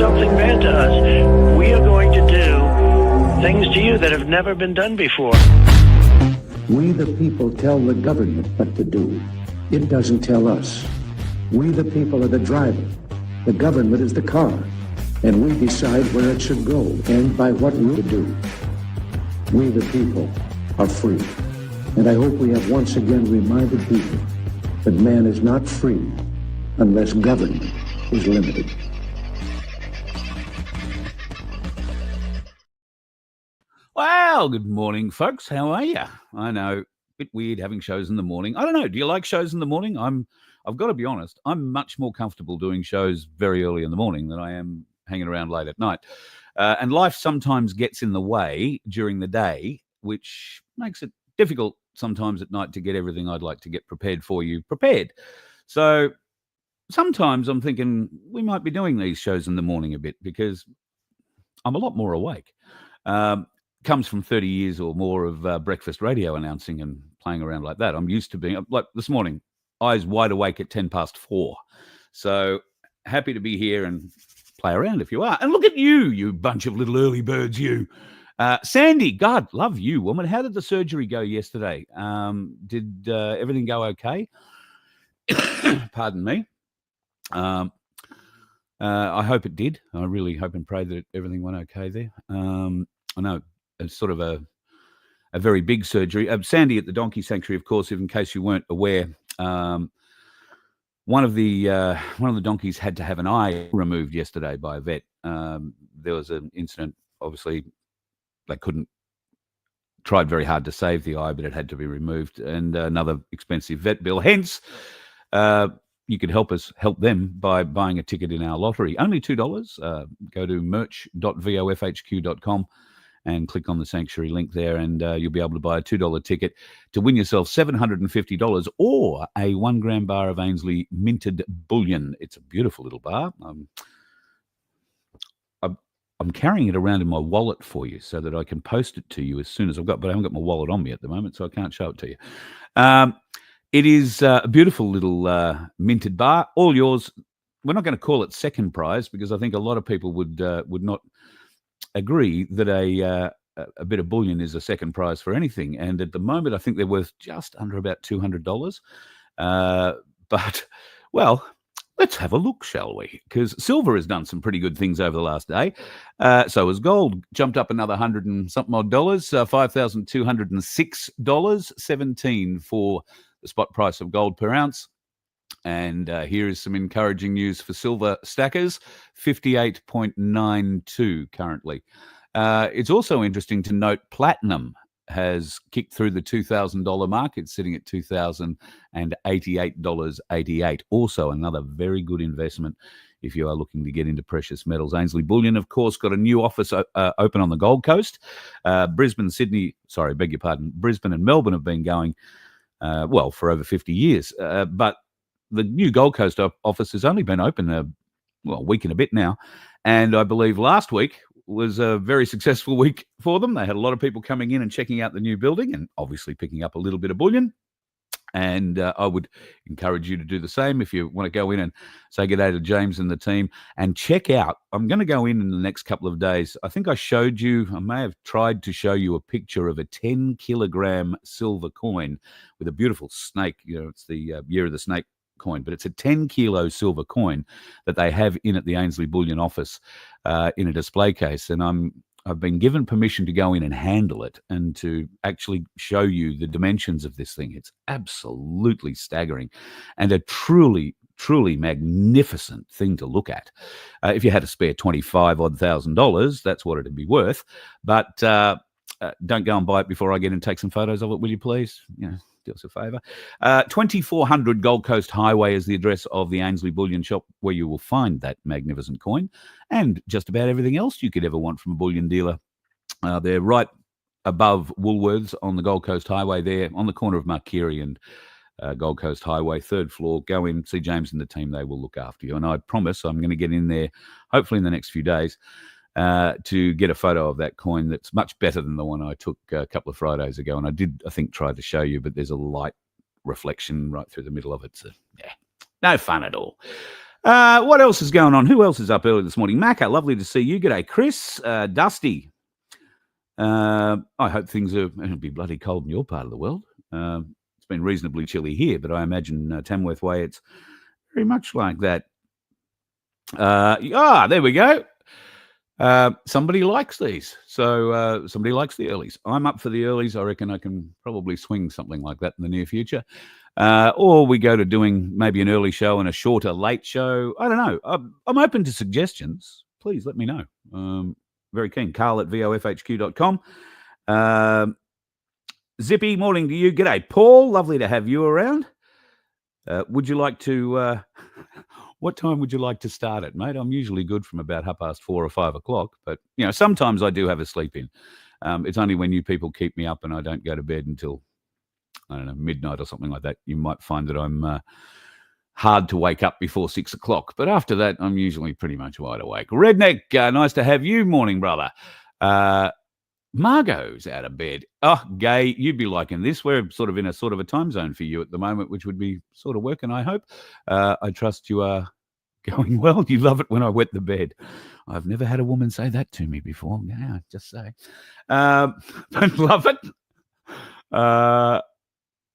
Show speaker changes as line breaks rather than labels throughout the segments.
something bad to us, we are going to do things to you that have never been done before.
We the people tell the government what to do. It doesn't tell us. We the people are the driver. The government is the car. And we decide where it should go and by what route to do. We the people are free. And I hope we have once again reminded people that man is not free unless government is limited.
Well, good morning, folks. How are you? I know, a bit weird having shows in the morning. I don't know. Do you like shows in the morning? I've got to be honest. I'm much more comfortable doing shows very early in the morning than I am hanging around late at night. And life sometimes gets in the way during the day, which makes it difficult sometimes at night to get everything I'd like to get prepared for you prepared. So sometimes I'm thinking we might be doing these shows in the morning a bit because I'm a lot more awake. Comes from 30 years or more of breakfast radio announcing and playing around like that. I'm used to being, like this morning, eyes wide awake at 4:10. So happy to be here and play around if you are. And look at you, you bunch of little early birds, you. Sandy, God, love you, woman. How did the surgery go yesterday? Did everything go okay? Pardon me. I hope it did. I really hope and pray that everything went okay there. I know it's sort of a very big surgery. Sandy at the Donkey Sanctuary, of course, if in case you weren't aware, one of the donkeys had to have an eye removed yesterday by a vet. There was an incident. Obviously, they tried very hard to save the eye, but it had to be removed, and another expensive vet bill. Hence, you could help them by buying a ticket in our lottery. Only $2. Go to merch.vofhq.com and click on the Sanctuary link there, and you'll be able to buy a $2 ticket to win yourself $750 or a 1 gram bar of Ainsley minted bullion. It's a beautiful little bar. I'm carrying it around in my wallet for you so that I can post it to you as soon as but I haven't got my wallet on me at the moment, so I can't show it to you. It is a beautiful little minted bar, all yours. We're not going to call it second prize because I think a lot of people would not agree that a bit of bullion is a second prize for anything. And at the moment, I think they're worth just under about $200. But, well, let's have a look, shall we? Because silver has done some pretty good things over the last day. So has gold. Jumped up another 100 and something odd dollars, $5,206.17 for the spot price of gold per ounce. And here is some encouraging news for silver stackers, 58.92 currently. It's also interesting to note platinum has kicked through the $2,000 mark. It's sitting at $2,088.88. Also another very good investment if you are looking to get into precious metals. Ainsley Bullion, of course, got a new office open on the Gold Coast. Brisbane and Melbourne have been going, for over 50 years. But the new Gold Coast office has only been open a week and a bit now. And I believe last week was a very successful week for them. They had a lot of people coming in and checking out the new building and obviously picking up a little bit of bullion. And I would encourage you to do the same if you want to go in and say good day to James and the team and check out. I'm going to go in the next couple of days. I think I may have tried to show you a picture of a 10 kilogram silver coin with a beautiful snake. You know, it's the Year of the Snake coin, but it's a 10 kilo silver coin that they have in at the Ainsley Bullion office in a display case. And I've been given permission to go in and handle it and to actually show you the dimensions of this thing. It's absolutely staggering and a truly magnificent thing to look at. If you had to spare $25,000, that's what it'd be worth. But don't go and buy it before I get and take some photos of it, will you please? Do us a favour. 2400 Gold Coast Highway is the address of the Ainsley Bullion Shop, where you will find that magnificent coin and just about everything else you could ever want from a bullion dealer. They're right above Woolworths on the Gold Coast Highway there, on the corner of Markiri and Gold Coast Highway, 3rd floor. Go in, see James and the team. They will look after you. And I promise I'm going to get in there, hopefully in the next few days, to get a photo of that coin that's much better than the one I took a couple of Fridays ago. And I did, I think, try to show you, but there's a light reflection right through the middle of it. So, yeah, no fun at all. What else is going on? Who else is up early this morning? Macca, lovely to see you. G'day, Chris. Dusty. I hope things are. It'll be bloody cold in your part of the world. It's been reasonably chilly here, but I imagine Tamworth Way it's very much like that. There we go. Somebody likes these. So somebody likes the earlies. I'm up for the earlies. I reckon I can probably swing something like that in the near future. Or we go to doing maybe an early show and a shorter late show. I don't know. I'm open to suggestions. Please let me know. Very keen. Carl@vofhq.com. Zippy, morning to you. G'day, Paul. Lovely to have you around. Would you like to... what time would you like to start it, mate? I'm usually good from about 4:30 or 5 o'clock, but, sometimes I do have a sleep in. It's only when you people keep me up and I don't go to bed until, I don't know, midnight or something like that. You might find that I'm hard to wake up before 6 o'clock. But after that, I'm usually pretty much wide awake. Redneck, nice to have you. Morning, brother. Margot's out of bed. Oh, Gay, you'd be liking this. We're sort of in a time zone for you at the moment, which would be sort of working, I hope. I trust you are going well. You love it when I wet the bed. I've never had a woman say that to me before. Yeah, just say. Don't love it.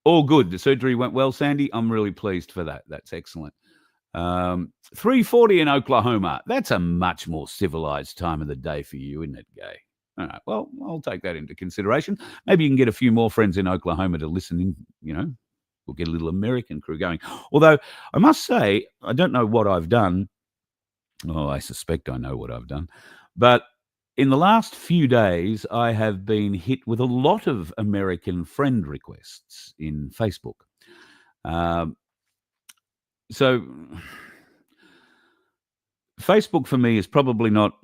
All good. The surgery went well, Sandy. I'm really pleased for that. That's excellent. 3:40 in Oklahoma. That's a much more civilized time of the day for you, isn't it, Gay? All right, well, I'll take that into consideration. Maybe you can get a few more friends in Oklahoma to listen in, we'll get a little American crew going. Although, I must say, I don't know what I've done. Oh, I suspect I know what I've done. But in the last few days, I have been hit with a lot of American friend requests in Facebook. So, Facebook for me is probably not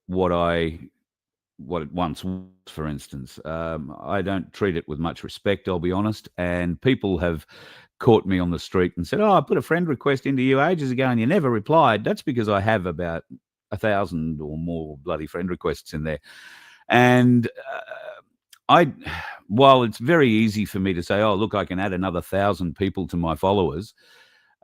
what it once was, for instance. I don't treat it with much respect, I'll be honest. And people have caught me on the street and said, I put a friend request into you ages ago and you never replied. That's because I have about 1,000 or more bloody friend requests in there. And while it's very easy for me to say, oh, look, I can add another 1,000 people to my followers,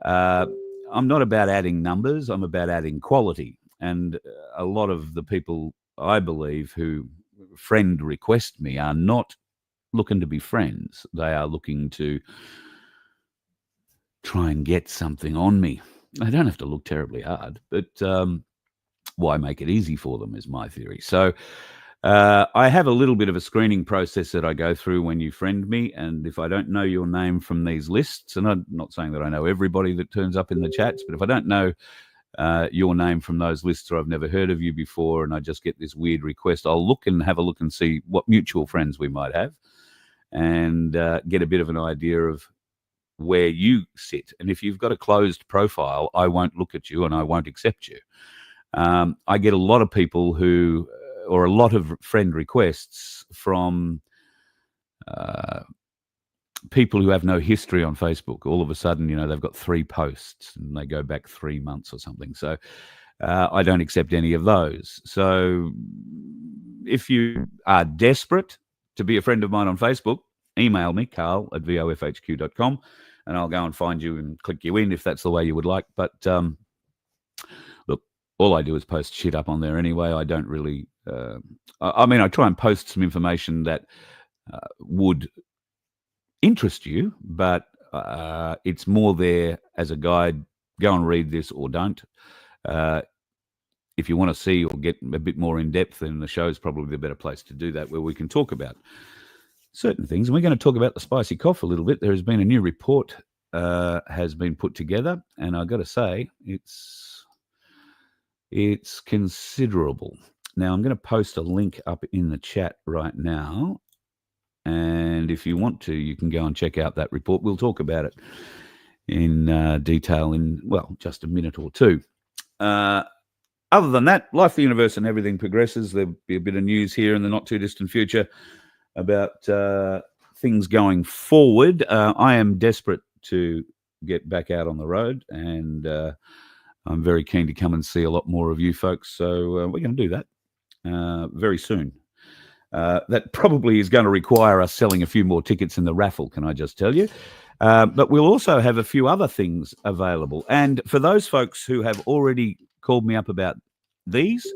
I'm not about adding numbers. I'm about adding quality. And a lot of the people, I believe, who friend request me are not looking to be friends. They are looking to try and get something on me. I don't have to look terribly hard, but why make it easy for them is my theory. So I have a little bit of a screening process that I go through when you friend me. And if I don't know your name from these lists, and I'm not saying that I know everybody that turns up in the chats, but if I don't know your name from those lists, or I've never heard of you before, and I just get this weird request, I'll have a look and see what mutual friends we might have, and get a bit of an idea of where you sit. And if you've got a closed profile, I won't look at you and I won't accept you. I get a lot of people or a lot of friend requests from people who have no history on Facebook. All of a sudden, they've got 3 posts and they go back 3 months or something. So I don't accept any of those. So if you are desperate to be a friend of mine on Facebook, email me, carl@vofhq.com, and I'll go and find you and click you in if that's the way you would like. But look, all I do is post shit up on there anyway. I don't really... I try and post some information that would interest you, but it's more there as a guide. Go and read this or don't. If you want to see or get a bit more in depth, then the show is probably the better place to do that, where we can talk about certain things. And we're going to talk about the spicy cough a little bit. There has been a new report has been put together, and I've got to say it's considerable. Now, I'm going to post a link up in the chat right now, and if you want to, you can go and check out that report. We'll talk about it in detail in, just a minute or two. Other than that, life, the universe, and everything progresses. There'll be a bit of news here in the not-too-distant future about things going forward. I am desperate to get back out on the road, and I'm very keen to come and see a lot more of you folks. So we're going to do that very soon. That probably is going to require us selling a few more tickets in the raffle, can I just tell you? But we'll also have a few other things available. And for those folks who have already called me up about these,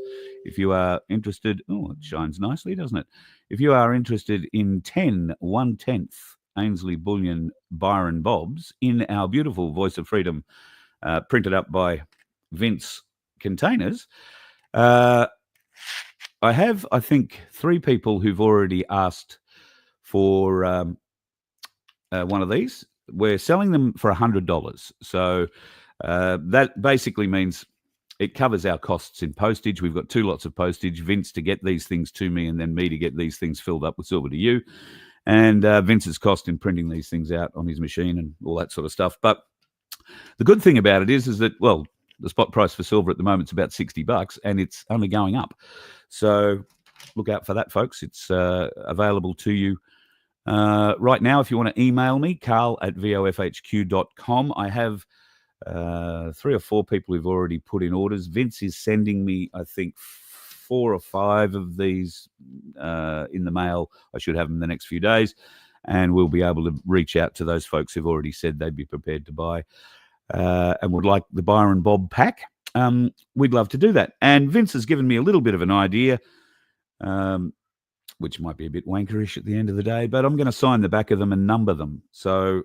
if you are interested, it shines nicely, doesn't it? If you are interested in 10 1/10 Ainsley Bullion Byron Bobs in our beautiful Voice of Freedom, printed up by Vince containers, I have, I think, 3 people who've already asked for one of these. We're selling them for $100. So that basically means it covers our costs in postage. We've got 2 lots of postage, Vince to get these things to me, and then me to get these things filled up with silver to you. And Vince's cost in printing these things out on his machine and all that sort of stuff. But the good thing about it is that, well, the spot price for silver at the moment is about $60, and it's only going up. So look out for that, folks. It's available to you right now. If you want to email me, carl@vofhq.com. I have 3 or 4 people who've already put in orders. Vince is sending me, I think, 4 or 5 of these in the mail. I should have them in the next few days, and we'll be able to reach out to those folks who've already said they'd be prepared to buy and would like the Byron Bob pack. We'd love to do that. And Vince has given me a little bit of an idea, which might be a bit wankerish at the end of the day, but I'm going to sign the back of them and number them. So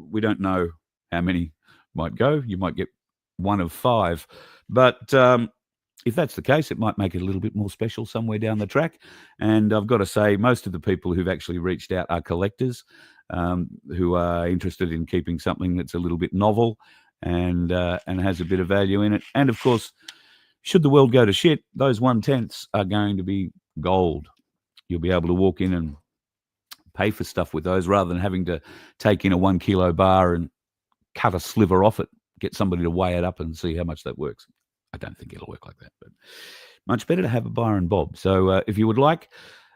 we don't know how many might go. You might get 1 of 5. But if that's the case, it might make it a little bit more special somewhere down the track. And I've got to say, most of the people who've actually reached out are collectors who are interested in keeping something that's a little bit novel and has a bit of value in it. And of course, should the world go to shit, those 1/10s are going to be gold. You'll be able to walk in and pay for stuff with those rather than having to take in a 1 kilo bar and cut a sliver off it, get somebody to weigh it up and see how much that works. I don't think it'll work like that, but much better to have a Byron Bob. So if you would like,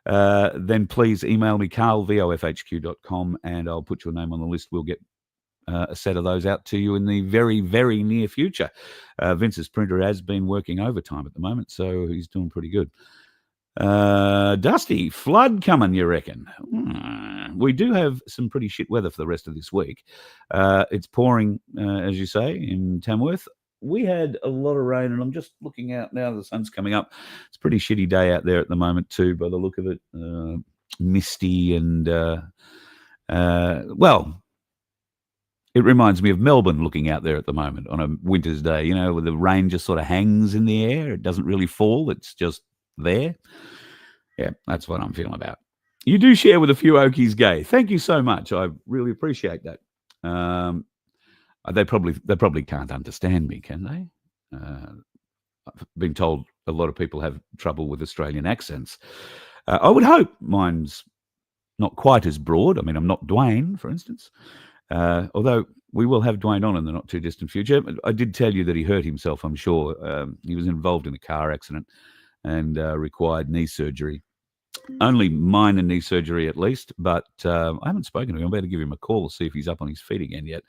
then please email me, carl@vofhq.com, and I'll put your name on the list. We'll get a set of those out to you in the very, very near future. Vince's printer has been working overtime at the moment, so he's doing pretty good. Dusty, flood coming, you reckon? We do have some pretty shit weather for the rest of this week. It's pouring, as you say, in Tamworth. We had a lot of rain, and I'm just looking out now. The sun's coming up. It's a pretty shitty day out there at the moment too, by the look of it. Misty and, well, it reminds me of Melbourne looking out there at the moment on a winter's day, you know, where the rain just sort of hangs in the air. It doesn't really fall. It's just there. Yeah, that's what I'm feeling about. You do share with a few Okies gay. Thank you so much. I really appreciate that. They probably can't understand me, can they? I've been told a lot of people have trouble with Australian accents. I would hope mine's not quite as broad. I mean, I'm not Dwayne, for instance. Although we will have Dwayne on in the not too distant future. I did tell you that he hurt himself, I'm sure. He was involved in a car accident and required knee surgery. Only minor knee surgery at least, but I haven't spoken to him. I'm about to give him a call to see if he's up on his feet again yet.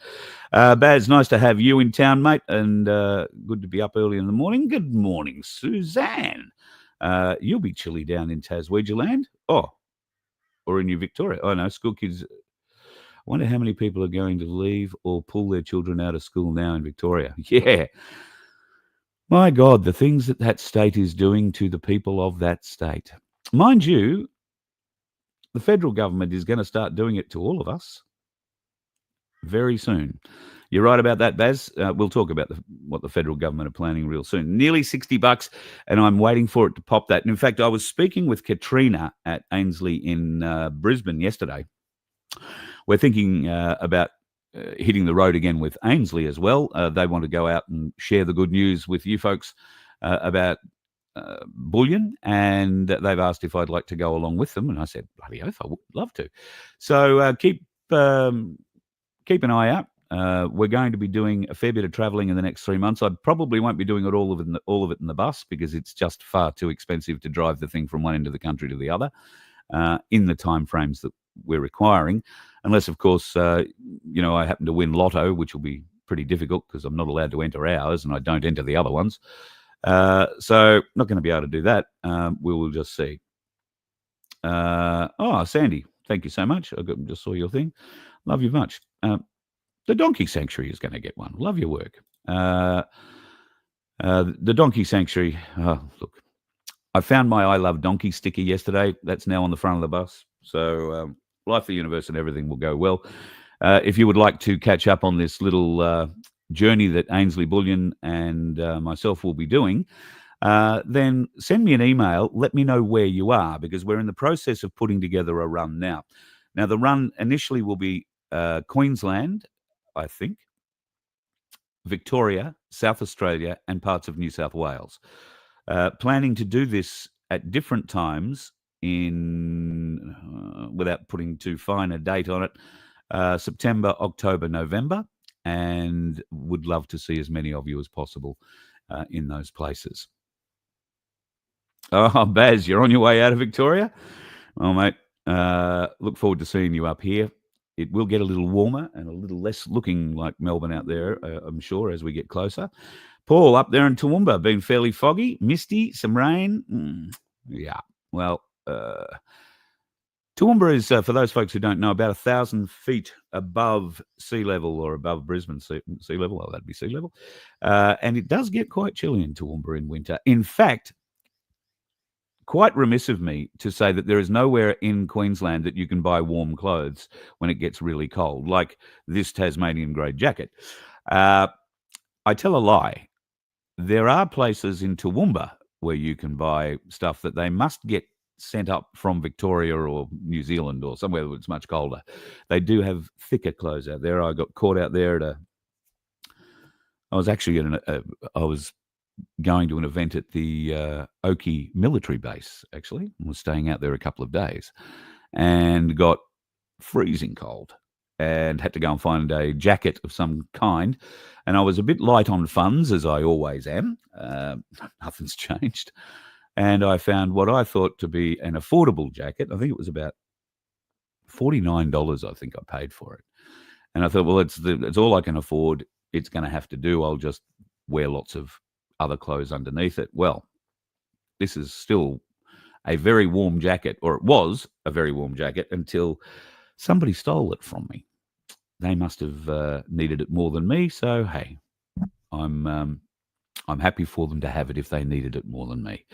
Baz, nice to have you in town, mate, and good to be up early in the morning. Good morning, Suzanne. You'll be chilly down in Taswegialand. Oh, or in New Victoria. Oh, no, school kids. I wonder how many people are going to leave or pull their children out of school now in Victoria. Yeah. My God, the things that that state is doing to the people of that state. Mind you, the federal government is going to start doing it to all of us very soon. You're right about that, Baz. We'll talk about what the federal government are planning real soon. Nearly $60, and I'm waiting for it to pop that. And in fact, I was speaking with Katrina at Ainsley in Brisbane yesterday. We're thinking about hitting the road again with Ainsley as well. They want to go out and share the good news with you folks about bullion, and they've asked if I'd like to go along with them. And I said, bloody oath, I would love to. So keep an eye out. We're going to be doing a fair bit of travelling in the next 3 months. I probably won't be doing all of it in the bus because it's just far too expensive to drive the thing from one end of the country to the other in the time frames that we're requiring. Unless, of course, I happen to win lotto, which will be pretty difficult because I'm not allowed to enter ours and I don't enter the other ones. So not going to be able to do that. We will just see. Sandy, thank you so much. I just saw your thing. Love you much. The Donkey Sanctuary is going to get one. Love your work. The Donkey Sanctuary. Look, I found my I Love Donkey sticker yesterday. That's now on the front of the bus. So life, the universe, and everything will go well. If you would like to catch up on this little journey that Ainsley Bullion and myself will be doing, then send me an email. Let me know where you are, because we're in the process of putting together a run now. Now, the run initially will be Queensland, I think, Victoria, South Australia, and parts of New South Wales. Planning to do this at different times in, without putting too fine a date on it, September, October, November, and would love to see as many of you as possible in those places. Oh, Baz, you're on your way out of Victoria? Well, mate, look forward to seeing you up here. It will get a little warmer and a little less looking like Melbourne out there, I'm sure, as we get closer. Paul, up there in Toowoomba, been fairly foggy, misty, some rain. Yeah, well, Toowoomba is, for those folks who don't know, about 1,000 feet above sea level, or above Brisbane sea level. Oh, that'd be sea level. And it does get quite chilly in Toowoomba in winter. In fact, quite remiss of me to say that there is nowhere in Queensland that you can buy warm clothes when it gets really cold, like this Tasmanian grey jacket. I tell a lie. There are places in Toowoomba where you can buy stuff that they must get sent up from Victoria or New Zealand or somewhere where it's much colder. They do have thicker clothes out there. I got caught out there at I was actually I was going to an event at the Oakey military base, actually. I was staying out there a couple of days and got freezing cold and had to go and find a jacket of some kind. And I was a bit light on funds, as I always am. Nothing's changed. And I found what I thought to be an affordable jacket. I think it was about $49, I think I paid for it. And I thought, well, it's all I can afford. It's going to have to do. I'll just wear lots of other clothes underneath it. Well, this is still a very warm jacket, or it was a very warm jacket until somebody stole it from me. They must have needed it more than me. So, hey, I'm happy for them to have it if they needed it more than me.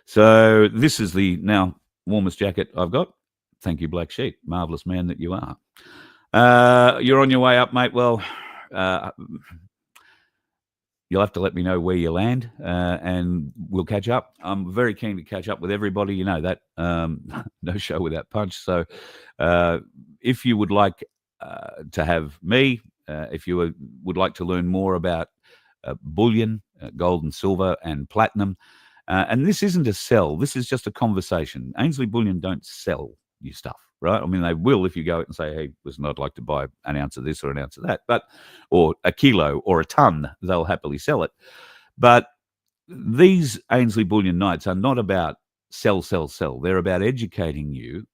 So this is the now warmest jacket I've got. Thank you, Black Sheep. Marvellous man that you are. You're on your way up, mate. Well, you'll have to let me know where you land, and we'll catch up. I'm very keen to catch up with everybody. You know that. No show without punch. So if you would like to have me, if you would like to learn more about bullion, gold and silver and platinum, and this isn't a sell, this is just a conversation. Ainsley Bullion don't sell you stuff, right? I mean, they will if you go and say, hey, listen, I'd like to buy an ounce of this or an ounce of that, or a kilo or a ton, they'll happily sell it. But these Ainsley Bullion nights are not about sell. They're about educating you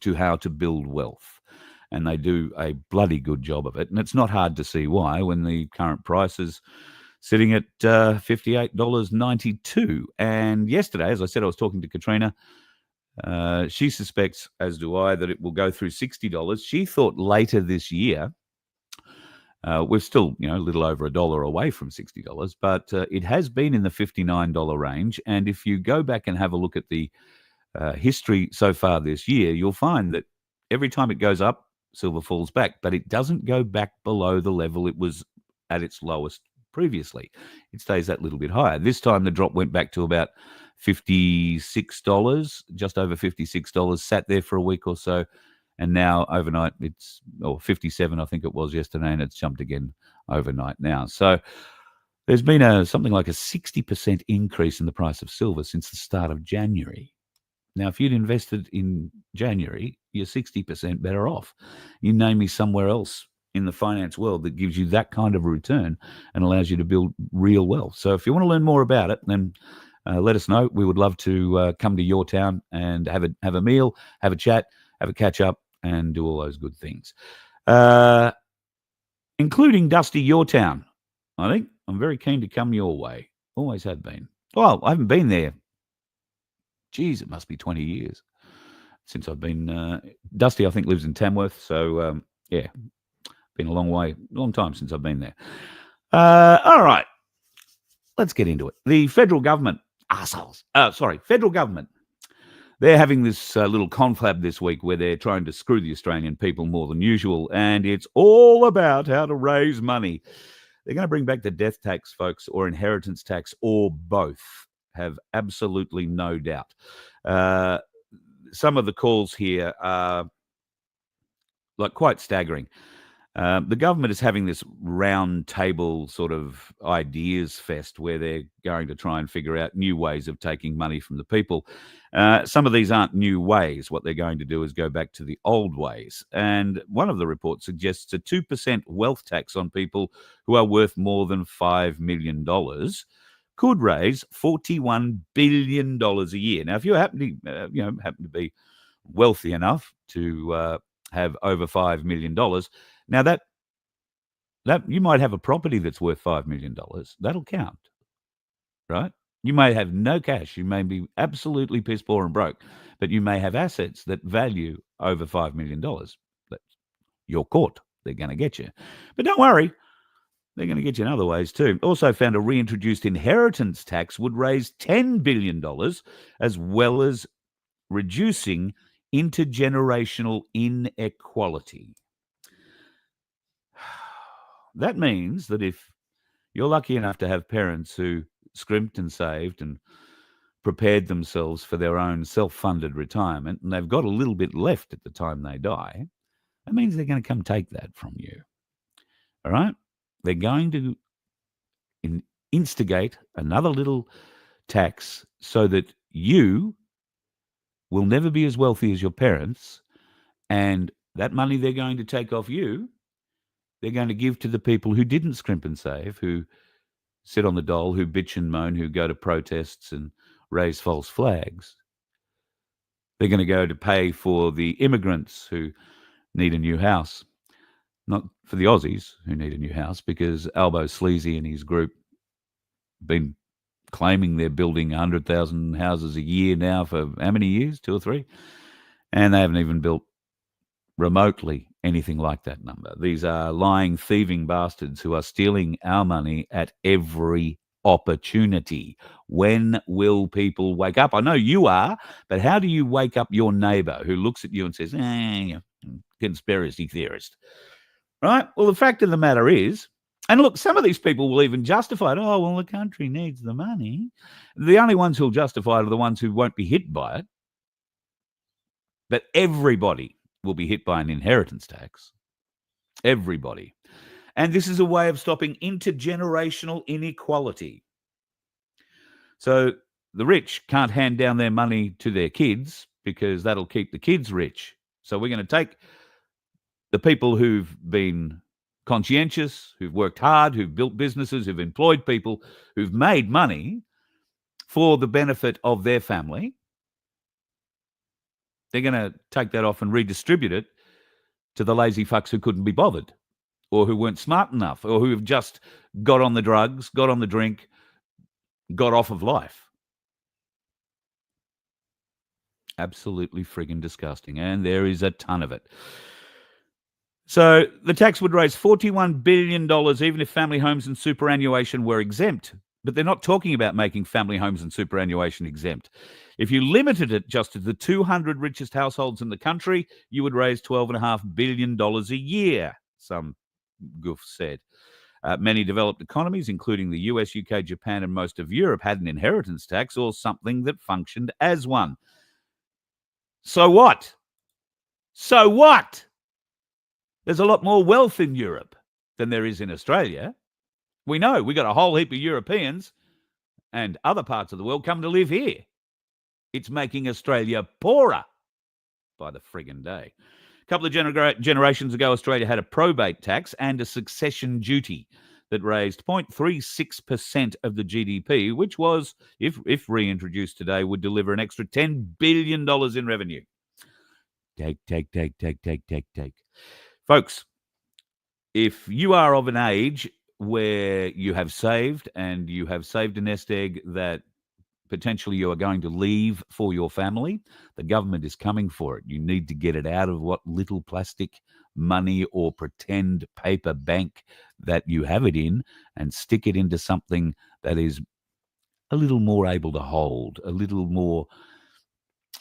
to how to build wealth. And they do a bloody good job of it. And it's not hard to see why when the current price is sitting at $58.92. And yesterday, as I said, I was talking to Katrina. She suspects, as do I, that it will go through $60. She thought later this year. We're still, a little over $1 away from $60, but it has been in the $59 range. And if you go back and have a look at the history so far this year, you'll find that every time it goes up, silver falls back, but it doesn't go back below the level it was at its lowest previously. It stays that little bit higher. This time the drop went back to about $56, just over $56, sat there for a week or so, and now overnight it's 57, I think it was yesterday, and it's jumped again overnight now. So there's been something like a 60% increase in the price of silver since the start of January. Now, if you'd invested in January, you're 60% better off. You name me somewhere else in the finance world that gives you that kind of return and allows you to build real wealth. So if you want to learn more about it, then let us know. We would love to come to your town and have a meal, have a chat, have a catch up, and do all those good things, including Dusty, your town. I think I'm very keen to come your way. Always have been. Well, I haven't been there. Geez, it must be 20 years since I've been. Dusty, I think, lives in Tamworth. So, yeah, Been a long time since I've been there. All right, let's get into it. The federal government, federal government, they're having this little conflab this week where they're trying to screw the Australian people more than usual, and it's all about how to raise money. They're going to bring back the death tax, folks, or inheritance tax, or both. Have absolutely no doubt. Some of the calls here are quite staggering. The government is having this round table sort of ideas fest where they're going to try and figure out new ways of taking money from the people. Some of these aren't new ways. What they're going to do is go back to the old ways. And one of the reports suggests a 2% wealth tax on people who are worth more than $5 million could raise $41 billion a year. Now, if you happen to be wealthy enough to have over $5 million, now that you might have a property that's worth $5 million. That'll count, right? You may have no cash. You may be absolutely piss poor and broke, but you may have assets that value over $5 million. You're caught. They're going to get you. But don't worry. They're going to get you in other ways too. Also found a reintroduced inheritance tax would raise $10 billion, as well as reducing intergenerational inequality. That means that if you're lucky enough to have parents who scrimped and saved and prepared themselves for their own self-funded retirement, and they've got a little bit left at the time they die, that means they're going to come take that from you. All right? They're going to instigate another little tax so that you will never be as wealthy as your parents, and that money they're going to take off you, they're going to give to the people who didn't scrimp and save, who sit on the dole, who bitch and moan, who go to protests and raise false flags. They're going to go to pay for the immigrants who need a new house. Not for the Aussies who need a new house, because Albo Sleazy and his group have been claiming they're building 100,000 houses a year now for how many years? 2 or 3? And they haven't even built remotely anything like that number. These are lying, thieving bastards who are stealing our money at every opportunity. When will people wake up? I know you are, but how do you wake up your neighbor who looks at you and says, conspiracy theorist? Right? Well, the fact of the matter is, and look, some of these people will even justify it. Oh, well, the country needs the money. The only ones who'll justify it are the ones who won't be hit by it. But everybody will be hit by an inheritance tax. Everybody. And this is a way of stopping intergenerational inequality. So the rich can't hand down their money to their kids because that'll keep the kids rich. So we're going to take the people who've been conscientious, who've worked hard, who've built businesses, who've employed people, who've made money for the benefit of their family. They're going to take that off and redistribute it to the lazy fucks who couldn't be bothered, or who weren't smart enough, or who have just got on the drugs, got on the drink, got off of life. Absolutely friggin' disgusting. And there is a ton of it. So the tax would raise $41 billion even if family homes and superannuation were exempt. But they're not talking about making family homes and superannuation exempt. If you limited it just to the 200 richest households in the country, you would raise $12.5 billion a year, some goof said. Many developed economies, including the US, UK, Japan, and most of Europe, had an inheritance tax or something that functioned as one. So what? So what? There's a lot more wealth in Europe than there is in Australia. We know we got a whole heap of Europeans and other parts of the world come to live here. It's making Australia poorer by the friggin' day. A couple of generations ago, Australia had a probate tax and a succession duty that raised 0.36% of the GDP, which was, if reintroduced today, would deliver an extra $10 billion in revenue. Take. Folks, if you are of an age where you have saved and you have saved a nest egg that potentially you are going to leave for your family, the government is coming for it. You need to get it out of what little plastic money or pretend paper bank that you have it in and stick it into something that is a little more able to hold, a little more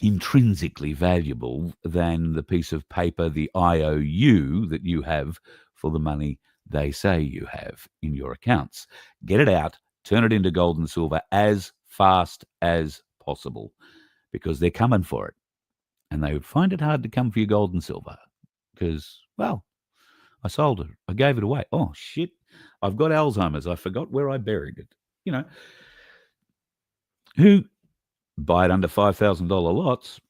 intrinsically valuable than the piece of paper, the IOU that you have for the money they say you have in your accounts. Get it out, turn it into gold and silver as fast as possible, because they're coming for it. And they find it hard to come for your gold and silver because, well, I sold it. I gave it away. Oh, shit. I've got Alzheimer's. I forgot where I buried it. You know, who buy it under $5,000 lots?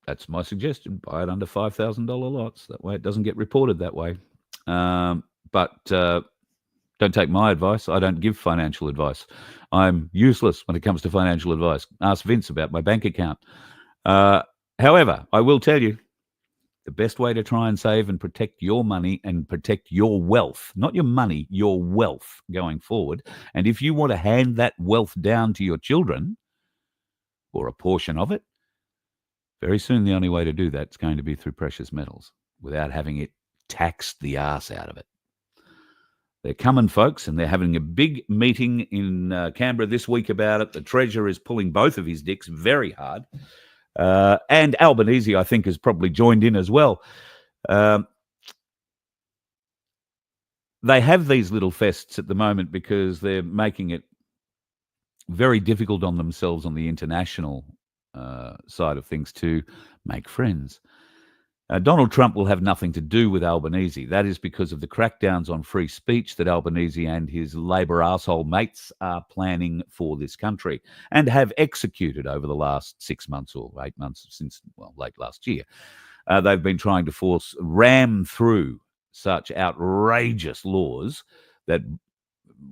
That's my suggestion. Buy it under $5,000 lots. That way it doesn't get reported that way. But don't take my advice. I don't give financial advice. I'm useless when it comes to financial advice. Ask Vince about my bank account. However, I will tell you, the best way to try and save and protect your money and protect your wealth, not your money, your wealth going forward. And if you want to hand that wealth down to your children, or a portion of it, very soon the only way to do that is going to be through precious metals without having it taxed the ass out of it. They're coming, folks, and they're having a big meeting in Canberra this week about it. The Treasurer is pulling both of his dicks very hard. And Albanese, I think, has probably joined in as well. They have these little fests at the moment because they're making it very difficult on themselves on the international side of things to make friends. Donald Trump will have nothing to do with Albanese. That is because of the crackdowns on free speech that Albanese and his Labor arsehole mates are planning for this country and have executed over the last 6 months or 8 months since, well, late last year. They've been trying to ram through such outrageous laws that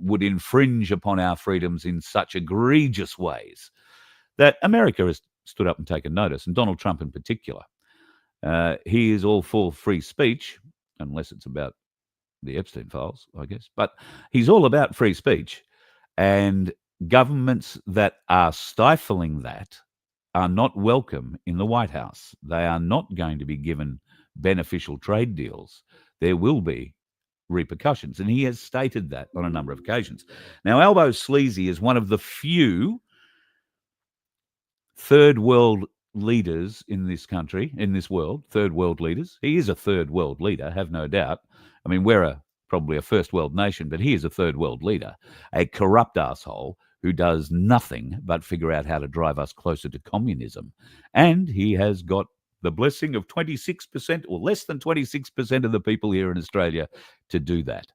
would infringe upon our freedoms in such egregious ways that America has stood up and taken notice, and Donald Trump in particular. He is all for free speech, unless it's about the Epstein files, I guess. But he's all about free speech. And governments that are stifling that are not welcome in the White House. They are not going to be given beneficial trade deals. There will be repercussions. And he has stated that on a number of occasions. Now, Albo Sleazy is one of the few third world leaders in this country, in this world, third world leaders. He is a third world leader, have no doubt. I mean, we're probably a first world nation, but he is a third world leader, a corrupt asshole who does nothing but figure out how to drive us closer to communism. And he has got the blessing of 26% or less than 26% of the people here in Australia to do that.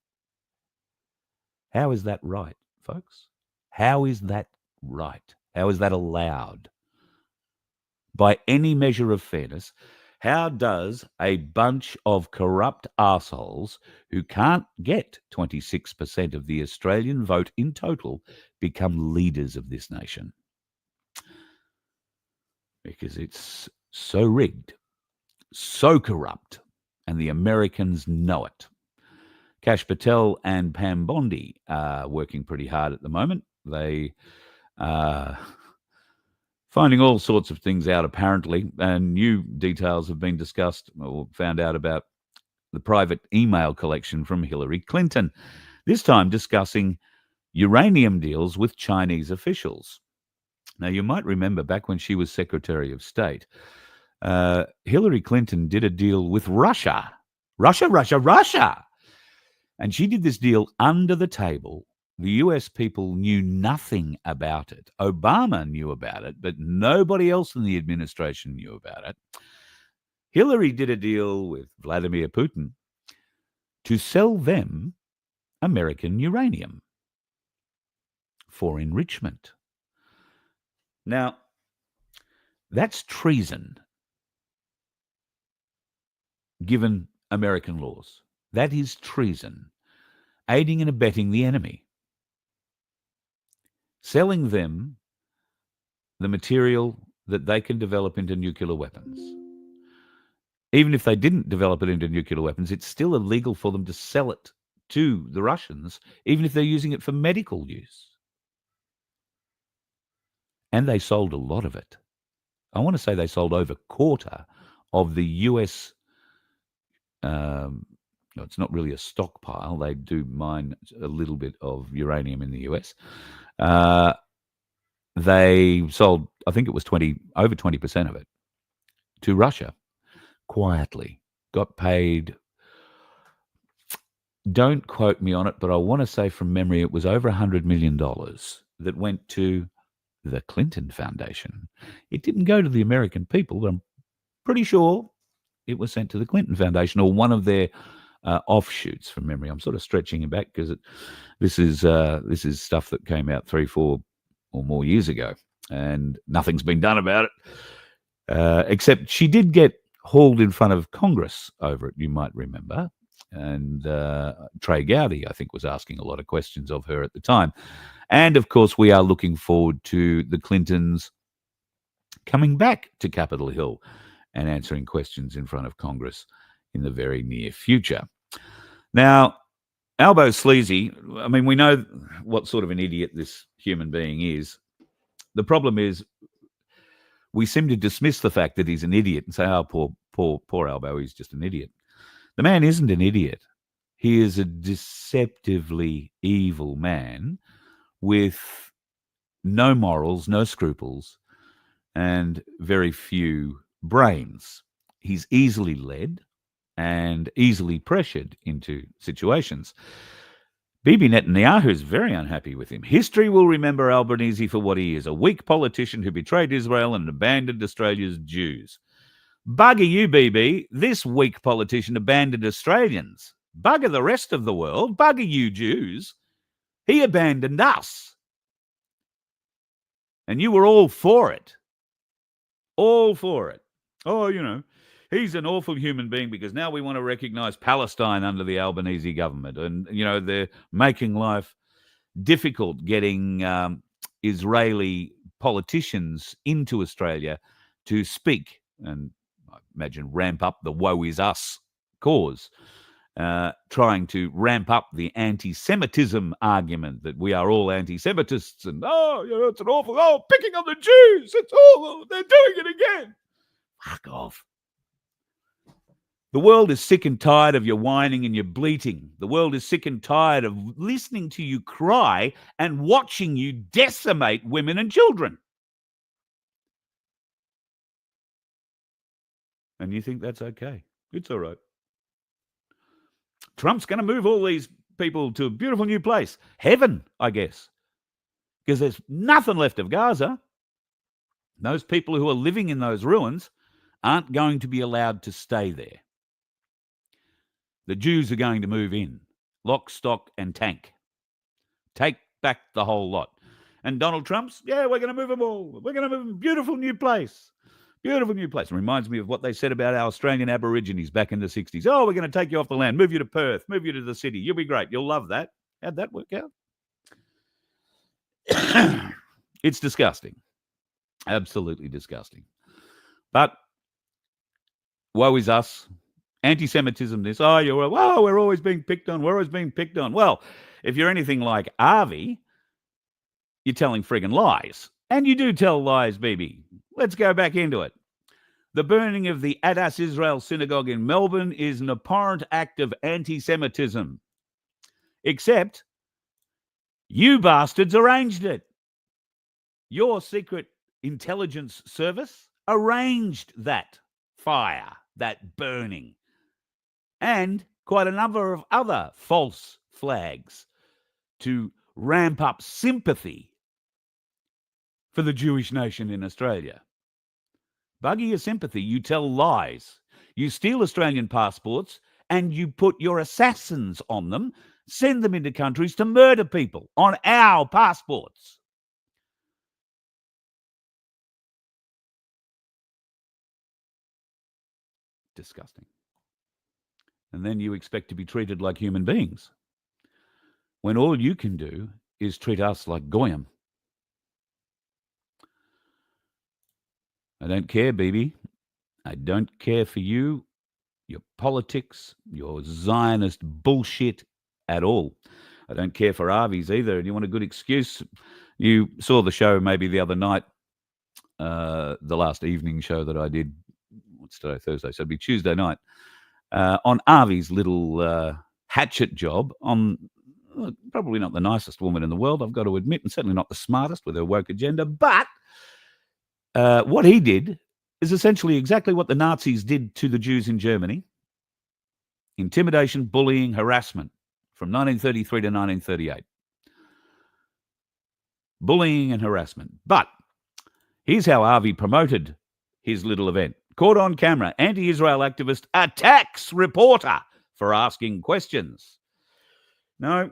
How is that right, folks? How is that right? How is that allowed? By any measure of fairness, how does a bunch of corrupt assholes who can't get 26% of the Australian vote in total become leaders of this nation? Because it's so rigged, so corrupt, and the Americans know it. Kash Patel and Pam Bondi are working pretty hard at the moment. They are finding all sorts of things out, apparently, and new details have been discussed or found out about the private email collection from Hillary Clinton, this time discussing uranium deals with Chinese officials. Now, you might remember back when she was Secretary of State, Hillary Clinton did a deal with Russia. Russia! And she did this deal under the table. The US people knew nothing about it. Obama knew about it, but nobody else in the administration knew about it. Hillary did a deal with Vladimir Putin to sell them American uranium for enrichment. Now, that's treason, given American laws. That is treason, aiding and abetting the enemy. Selling them the material that they can develop into nuclear weapons. Even if they didn't develop it into nuclear weapons, it's still illegal for them to sell it to the Russians, even if they're using it for medical use. And they sold a lot of it. I want to say they sold over a quarter of the US. No, it's not really a stockpile. They do mine a little bit of uranium in the US. They sold, I think it was over 20% of it to Russia quietly. Got paid. Don't quote me on it, but I want to say from memory it was over $100 million that went to the Clinton Foundation. It didn't go to the American people, but I'm pretty sure it was sent to the Clinton Foundation or one of their offshoots from memory. I'm sort of stretching it back because this is stuff that came out 3-4 or more years ago, and nothing's been done about it. Except she did get hauled in front of Congress over it, you might remember. And Trey Gowdy, I think, was asking a lot of questions of her at the time. And, of course, we are looking forward to the Clintons coming back to Capitol Hill and answering questions in front of Congress in the very near future. Now, Albo Sleazy, I mean, we know what sort of an idiot this human being is. The problem is we seem to dismiss the fact that he's an idiot and say, oh, poor Albo, he's just an idiot. The man isn't an idiot. He is a deceptively evil man with no morals, no scruples, and very few brains. He's easily led and easily pressured into situations. Bibi Netanyahu is very unhappy with him. History will remember Albanese for what he is, a weak politician who betrayed Israel and abandoned Australia's Jews. Bugger you, Bibi. This weak politician abandoned Australians. Bugger the rest of the world. Bugger you, Jews. He abandoned us. And you were all for it. All for it. Oh, you know, he's an awful human being because now we want to recognize Palestine under the Albanese government. And, you know, they're making life difficult getting Israeli politicians into Australia to speak and I imagine ramp up the woe is us cause, trying to ramp up the anti-Semitism argument that we are all anti-Semitists and, oh, you know, it's an awful, picking on the Jews, it's all, they're doing it again. Fuck off. The world is sick and tired of your whining and your bleating. The world is sick and tired of listening to you cry and watching you decimate women and children. And you think that's okay. It's all right. Trump's going to move all these people to a beautiful new place. Heaven, I guess. Because there's nothing left of Gaza. Those people who are living in those ruins aren't going to be allowed to stay there. The Jews are going to move in. Lock, stock, and tank. Take back the whole lot. And Donald Trump's, yeah, we're going to move them all. We're going to move them. Beautiful new place. Beautiful new place. It reminds me of what they said about our Australian Aborigines back in the 60s. Oh, we're going to take you off the land, move you to Perth, move you to the city. You'll be great. You'll love that. How'd that work out? It's disgusting. Absolutely disgusting. But woe is us. Anti-Semitism, this, we're always being picked on. We're always being picked on. Well, if you're anything like Avi, you're telling friggin' lies. And you do tell lies, baby. Let's go back into it. The burning of the Adas Israel synagogue in Melbourne is an abhorrent act of anti-Semitism. Except you bastards arranged it. Your secret intelligence service arranged that fire, that burning, and quite a number of other false flags to ramp up sympathy for the Jewish nation in Australia. Bugger your sympathy, you tell lies. You steal Australian passports and you put your assassins on them, send them into countries to murder people on our passports. Disgusting. And then you expect to be treated like human beings, when all you can do is treat us like goyim. I don't care, baby. I don't care for you, your politics, your Zionist bullshit at all. I don't care for Avi's either. And you want a good excuse? You saw the show maybe the other night the last evening show that I did. What's today? Thursday. So it'd be Tuesday night on Avi's little hatchet job on probably not the nicest woman in the world, I've got to admit, and certainly not the smartest with her woke agenda. But what he did is essentially exactly what the Nazis did to the Jews in Germany. Intimidation, bullying, harassment from 1933 to 1938. Bullying and harassment. But here's how Avi promoted his little event. Caught on camera, anti-Israel activist attacks reporter for asking questions. No,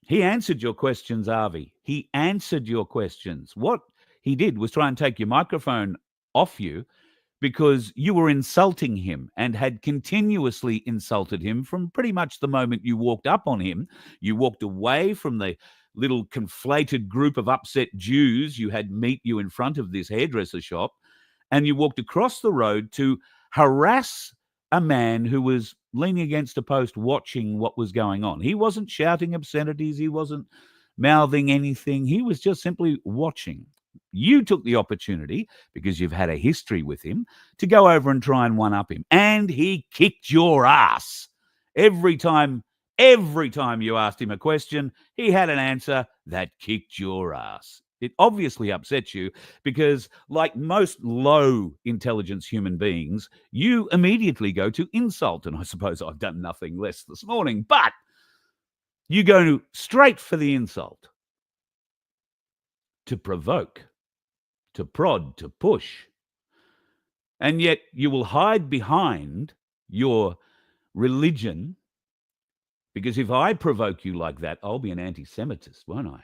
he answered your questions, Avi. He answered your questions. What he did was try and take your microphone off you because you were insulting him and had continuously insulted him from pretty much the moment you walked up on him. You walked away from the little conflated group of upset Jews you had meet you in front of this hairdresser shop, and you walked across the road to harass a man who was leaning against a post watching what was going on. He wasn't shouting obscenities. He wasn't mouthing anything. He was just simply watching. You took the opportunity, because you've had a history with him, to go over and try and one-up him. And he kicked your ass. Every time you asked him a question, he had an answer that kicked your ass. It obviously upsets you because, like most low intelligence human beings, you immediately go to insult. And I suppose I've done nothing less this morning, but you go straight for the insult. To provoke, to prod, to push. And yet you will hide behind your religion, because if I provoke you like that, I'll be an anti-Semitist, won't I?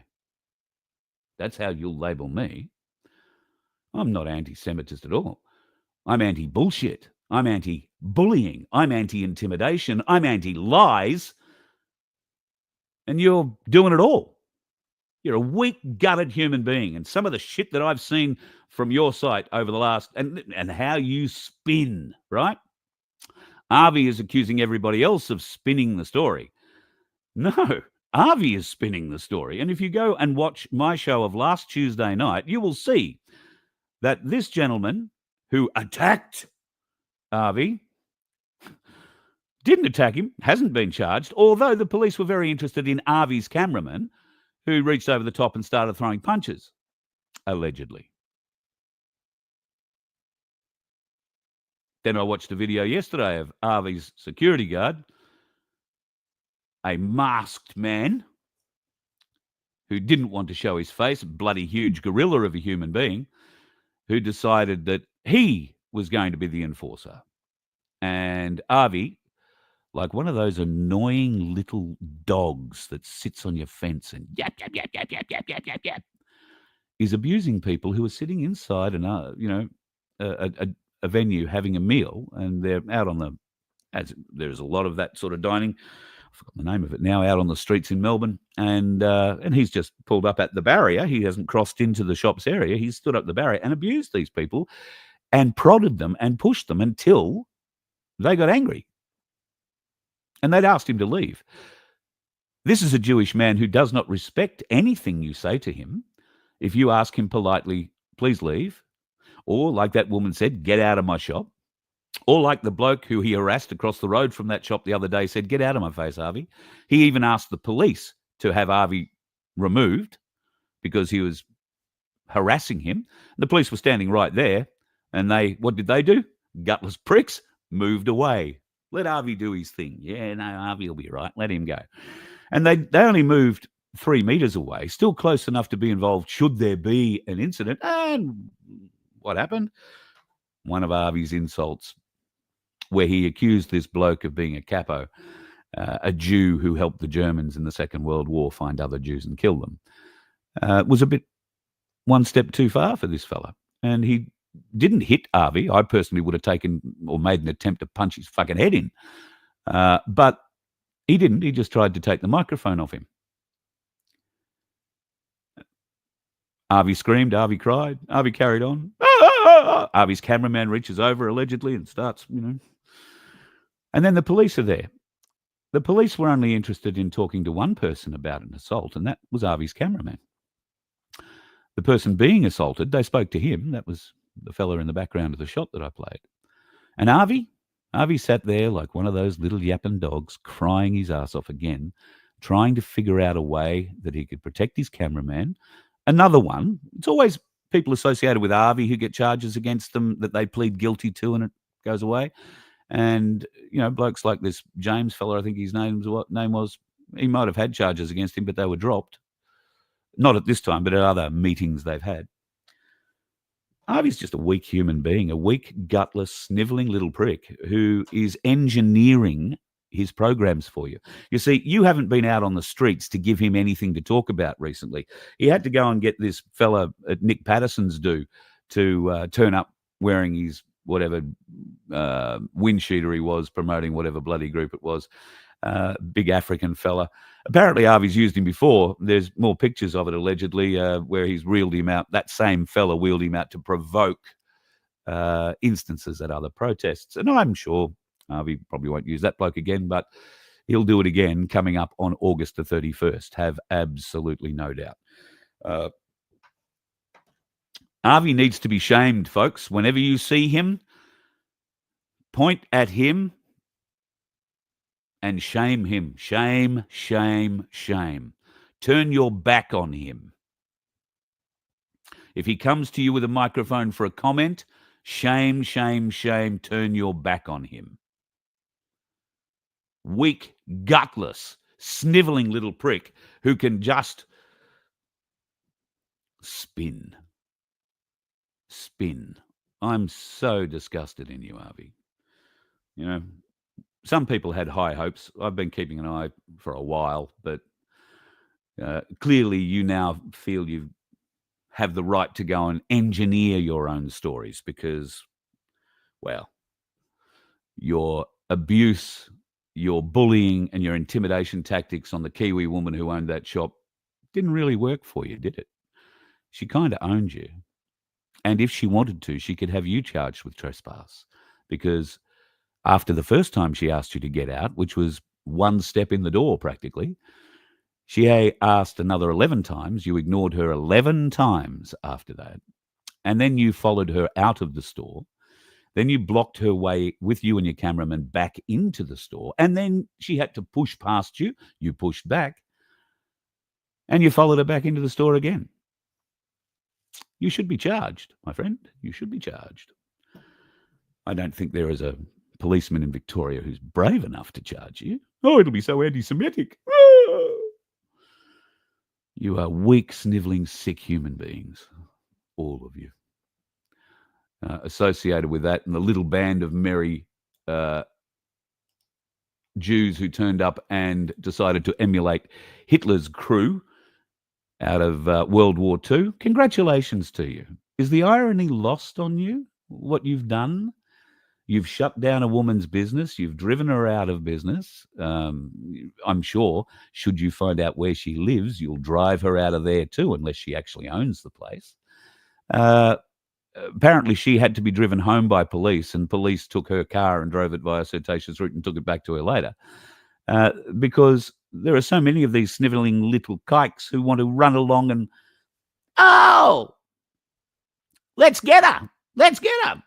That's how you'll label me. I'm not anti-Semitist at all. I'm anti-bullshit. I'm anti-bullying. I'm anti-intimidation. I'm anti-lies. And you're doing it all. You're a weak, gutted human being. And some of the shit that I've seen from your site over the last, and how you spin, right? Avi is accusing everybody else of spinning the story. No, Avi is spinning the story. And if you go and watch my show of last Tuesday night, you will see that this gentleman who attacked Avi didn't attack him, hasn't been charged, although the police were very interested in Avi's cameraman, who reached over the top and started throwing punches, allegedly. Then I watched a video yesterday of Avi's security guard, a masked man who didn't want to show his face, a bloody huge gorilla of a human being, who decided that he was going to be the enforcer. And Avi, like one of those annoying little dogs that sits on your fence and yap, yap, yap, yap, yap, yap, yap, yap, yap, is abusing people who are sitting inside a venue having a meal, and they're out on the, as there's a lot of that sort of dining, I forgot the name of it now, out on the streets in Melbourne, and he's just pulled up at the barrier. He hasn't crossed into the shops area. He's stood up the barrier and abused these people and prodded them and pushed them until they got angry. And they'd asked him to leave. This is a Jewish man who does not respect anything you say to him. If you ask him politely, please leave, or like that woman said, get out of my shop, or like the bloke who he harassed across the road from that shop the other day said, get out of my face, Avi. He even asked the police to have Avi removed because he was harassing him. The police were standing right there, and what did they do? Gutless pricks, moved away. Let Avi do his thing. Yeah, no, Avi will be right. Let him go. And they only moved 3 meters away, still close enough to be involved should there be an incident. And what happened? One of Avi's insults, where he accused this bloke of being a capo, a Jew who helped the Germans in the Second World War find other Jews and kill them, was a bit one step too far for this fella. And he didn't hit Avi. I personally would have taken or made an attempt to punch his fucking head in. But he didn't. He just tried to take the microphone off him. Avi screamed. Avi cried. Avi carried on. Avi's cameraman reaches over, allegedly, and starts, And then the police are there. The police were only interested in talking to one person about an assault, and that was Avi's cameraman. The person being assaulted, they spoke to him. That was the fella in the background of the shot that I played. And Harvey sat there like one of those little yapping dogs, crying his ass off again, trying to figure out a way that he could protect his cameraman. Another one, it's always people associated with Harvey who get charges against them that they plead guilty to and it goes away. And, blokes like this James fella, I think his name was, he might have had charges against him, but they were dropped. Not at this time, but at other meetings they've had. Harvey's just a weak human being, a weak, gutless, snivelling little prick who is engineering his programs for you. You see, you haven't been out on the streets to give him anything to talk about recently. He had to go and get this fella at Nick Patterson's to turn up wearing his whatever wind sheeter he was, promoting whatever bloody group it was. Big African fella. Apparently Harvey's used him before. There's more pictures of it allegedly where he's reeled him out. That same fella wheeled him out to provoke instances at other protests. And I'm sure Harvey probably won't use that bloke again, but he'll do it again coming up on August the 31st. Have absolutely no doubt. Harvey needs to be shamed, folks. Whenever you see him, point at him and shame him. Shame, shame, shame. Turn your back on him. If he comes to you with a microphone for a comment, shame, shame, shame, turn your back on him. Weak, gutless, snivelling little prick who can just spin. I'm so disgusted in you, Harvey. Some people had high hopes. I've been keeping an eye for a while, but clearly you now feel you have the right to go and engineer your own stories because, well, your abuse, your bullying and your intimidation tactics on the Kiwi woman who owned that shop didn't really work for you, did it? She kind of owned you. And if she wanted to, she could have you charged with trespass because after the first time she asked you to get out, which was one step in the door practically, she asked another 11 times. You ignored her 11 times after that. And then you followed her out of the store. Then you blocked her way with you and your cameraman back into the store. And then she had to push past you. You pushed back. And you followed her back into the store again. You should be charged, my friend. You should be charged. I don't think there is a policeman in Victoria who's brave enough to charge you. Oh, it'll be so anti-Semitic. You are weak, snivelling, sick human beings, all of you. Associated with that and the little band of merry Jews who turned up and decided to emulate Hitler's crew out of World War II. Congratulations to you. Is the irony lost on you, what you've done? You've shut down a woman's business. You've driven her out of business. I'm sure, should you find out where she lives, you'll drive her out of there too, unless she actually owns the place. Apparently, she had to be driven home by police, and police took her car and drove it via Cretaceous route and took it back to her later. Because there are so many of these snivelling little kikes who want to run along and, oh, let's get her. Let's get her.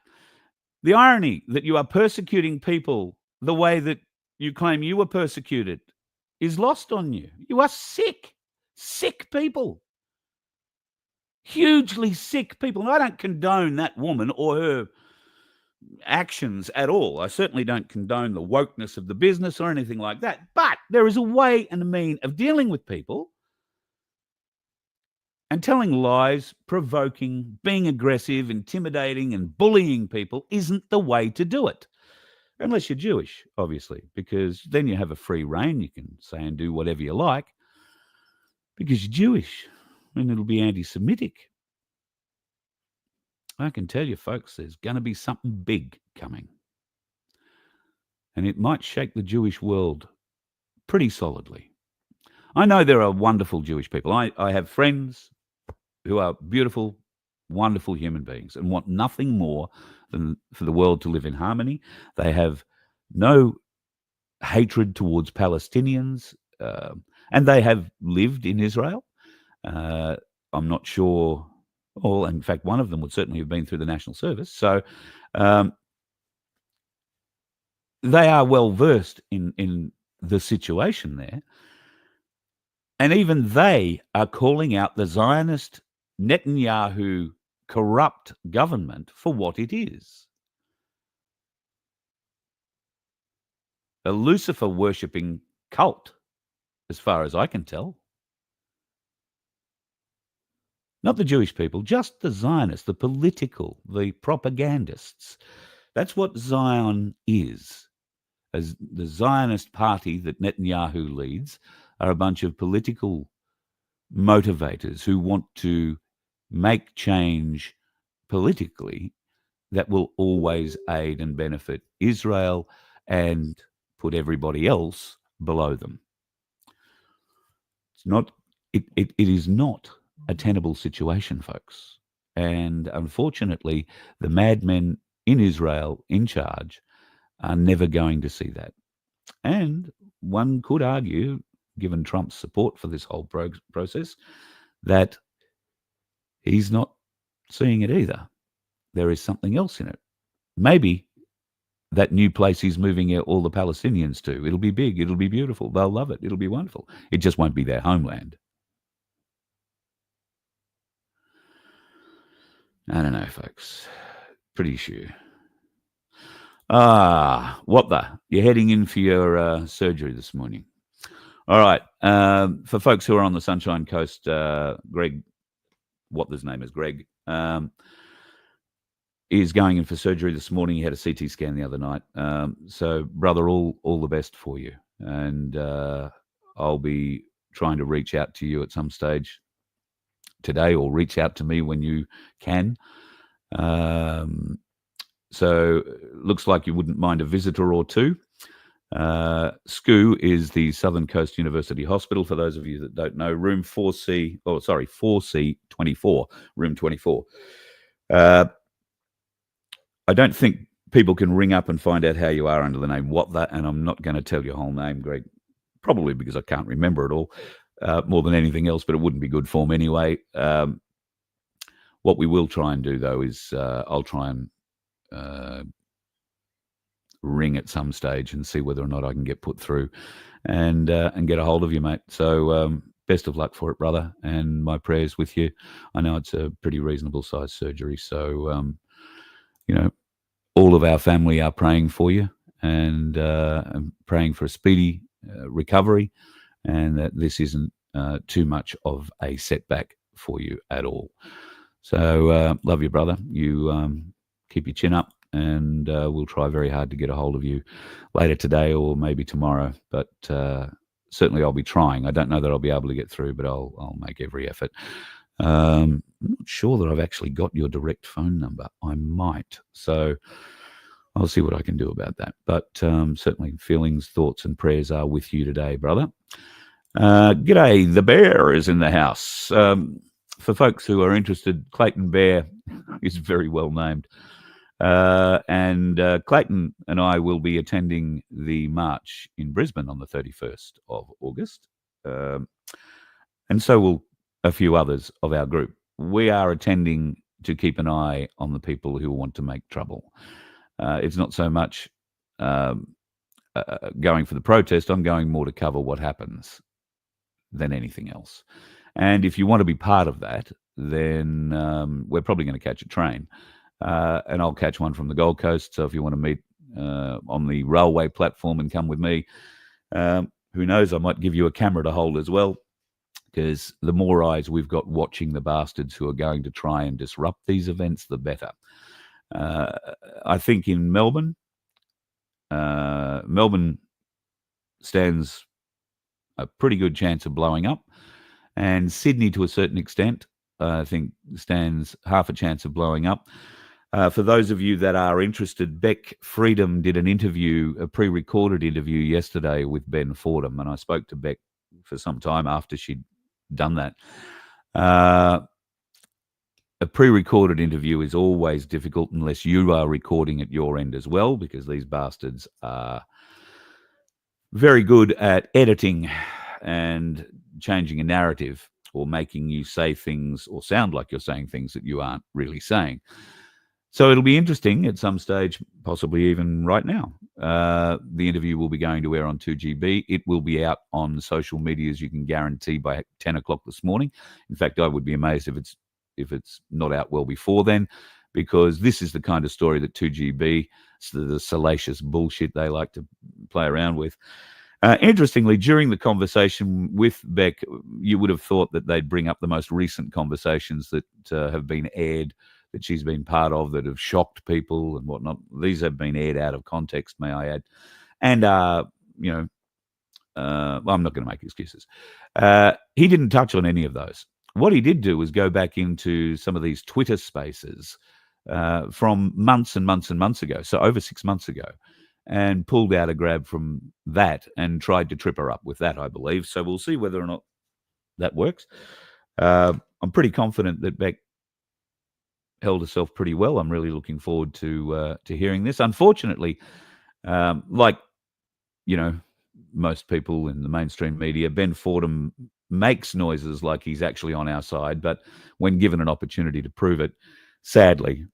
The irony that you are persecuting people the way that you claim you were persecuted is lost on you. You are sick people. Hugely sick people. And I don't condone that woman or her actions at all. I certainly don't condone the wokeness of the business or anything like that. But there is a way and a mean of dealing with people. And telling lies, provoking, being aggressive, intimidating, and bullying people isn't the way to do it. Unless you're Jewish, obviously, because then you have a free rein. You can say and do whatever you like because you're Jewish and it'll be anti-Semitic. I can tell you, folks, there's going to be something big coming. And it might shake the Jewish world pretty solidly. I know there are wonderful Jewish people. I have friends who are beautiful, wonderful human beings and want nothing more than for the world to live in harmony. They have no hatred towards Palestinians, and they have lived in Israel. I'm not sure Or, in fact, one of them would certainly have been through the National Service. So they are well versed in the situation there. And even they are calling out the Zionist Netanyahu corrupt government for what it is. A Lucifer worshipping cult, as far as I can tell. Not the Jewish people, just the Zionists, the political, the propagandists. That's what Zion is. As the Zionist party that Netanyahu leads are a bunch of political motivators who want to make change politically that will always aid and benefit Israel and put everybody else below them. It is not a tenable situation, folks. And unfortunately, the madmen in Israel in charge are never going to see that. And one could argue, given Trump's support for this whole process, that he's not seeing it either. There is something else in it. Maybe that new place he's moving all the Palestinians to, it'll be big, it'll be beautiful, they'll love it, it'll be wonderful. It just won't be their homeland. I don't know, folks. Pretty sure. What the? You're heading in for your surgery this morning. All right. For folks who are on the Sunshine Coast, Greg, what his name is, Greg, is going in for surgery this morning. He had a CT scan the other night. So, brother, all the best for you. And I'll be trying to reach out to you at some stage today, or reach out to me when you can. So looks like you wouldn't mind a visitor or two. SCU is the Southern Coast University Hospital. For those of you that don't know, room 4C24, room 24. I don't think people can ring up and find out how you are under the name What That, and I'm not going to tell your whole name, Greg, probably because I can't remember it all more than anything else, but it wouldn't be good form anyway. What we will try and do, though, is I'll try and ring at some stage and see whether or not I can get put through and get a hold of you, mate. So best of luck for it, brother, and my prayers with you. I know it's a pretty reasonable size surgery, so all of our family are praying for you and praying for a speedy recovery, and that this isn't too much of a setback for you at all. So love you, brother. You keep your chin up, and we'll try very hard to get a hold of you later today or maybe tomorrow. But certainly I'll be trying. I don't know that I'll be able to get through, but I'll make every effort. I'm not sure that I've actually got your direct phone number. I might. So I'll see what I can do about that. But certainly feelings, thoughts, and prayers are with you today, brother. G'day, the Bear is in the house. For folks who are interested, Clayton Bear is very well named. And Clayton and I will be attending the march in Brisbane on the 31st of August. And so will a few others of our group. We are attending to keep an eye on the people who want to make trouble. It's not so much going for the protest. I'm going more to cover what happens than anything else. And if you want to be part of that, then we're probably going to catch a train. And I'll catch one from the Gold Coast. So if you want to meet on the railway platform and come with me, who knows, I might give you a camera to hold as well, because the more eyes we've got watching the bastards who are going to try and disrupt these events, the better. I think in Melbourne, Melbourne stands a pretty good chance of blowing up, and Sydney, to a certain extent, I think stands half a chance of blowing up. For those of you that are interested, Beck Freedom did an interview, a pre-recorded interview yesterday with Ben Fordham, and I spoke to Beck for some time after she'd done that. A pre-recorded interview is always difficult unless you are recording at your end as well, because these bastards are very good at editing and changing a narrative or making you say things or sound like you're saying things that you aren't really saying. So it'll be interesting at some stage, possibly even right now. The interview will be going to air on 2GB. It will be out on social medias, you can guarantee, by 10 o'clock this morning. In fact, I would be amazed if it's not out well before then, because this is the kind of story that 2GB, the salacious bullshit they like to play around with. Interestingly, during the conversation with Beck, you would have thought that they'd bring up the most recent conversations that have been aired, that she's been part of, that have shocked people and whatnot. These have been aired out of context, may I add. And, well, I'm not going to make excuses. He didn't touch on any of those. What he did do was go back into some of these Twitter spaces from months and months and months ago, so over 6 months ago, and pulled out a grab from that and tried to trip her up with that, I believe. So we'll see whether or not that works. I'm pretty confident that Beck held herself pretty well. I'm really looking forward to hearing this. Unfortunately, like, most people in the mainstream media, Ben Fordham makes noises like he's actually on our side, but when given an opportunity to prove it, sadly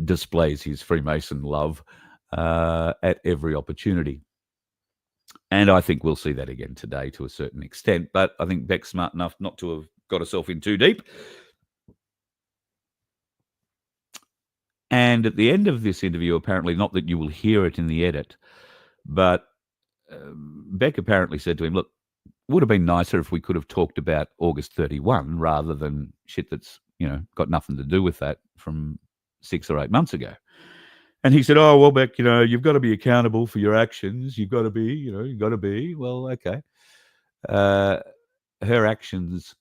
displays his Freemason love at every opportunity. And I think we'll see that again today to a certain extent, but I think Beck's smart enough not to have got herself in too deep. And at the end of this interview, apparently, not that you will hear it in the edit, but Beck apparently said to him, look, would have been nicer if we could have talked about August 31 rather than shit that's, got nothing to do with that from 6 or 8 months ago. And he said, oh, well, Beck, you've got to be accountable for your actions. You've got to be, you've got to be. Well, okay. Her actions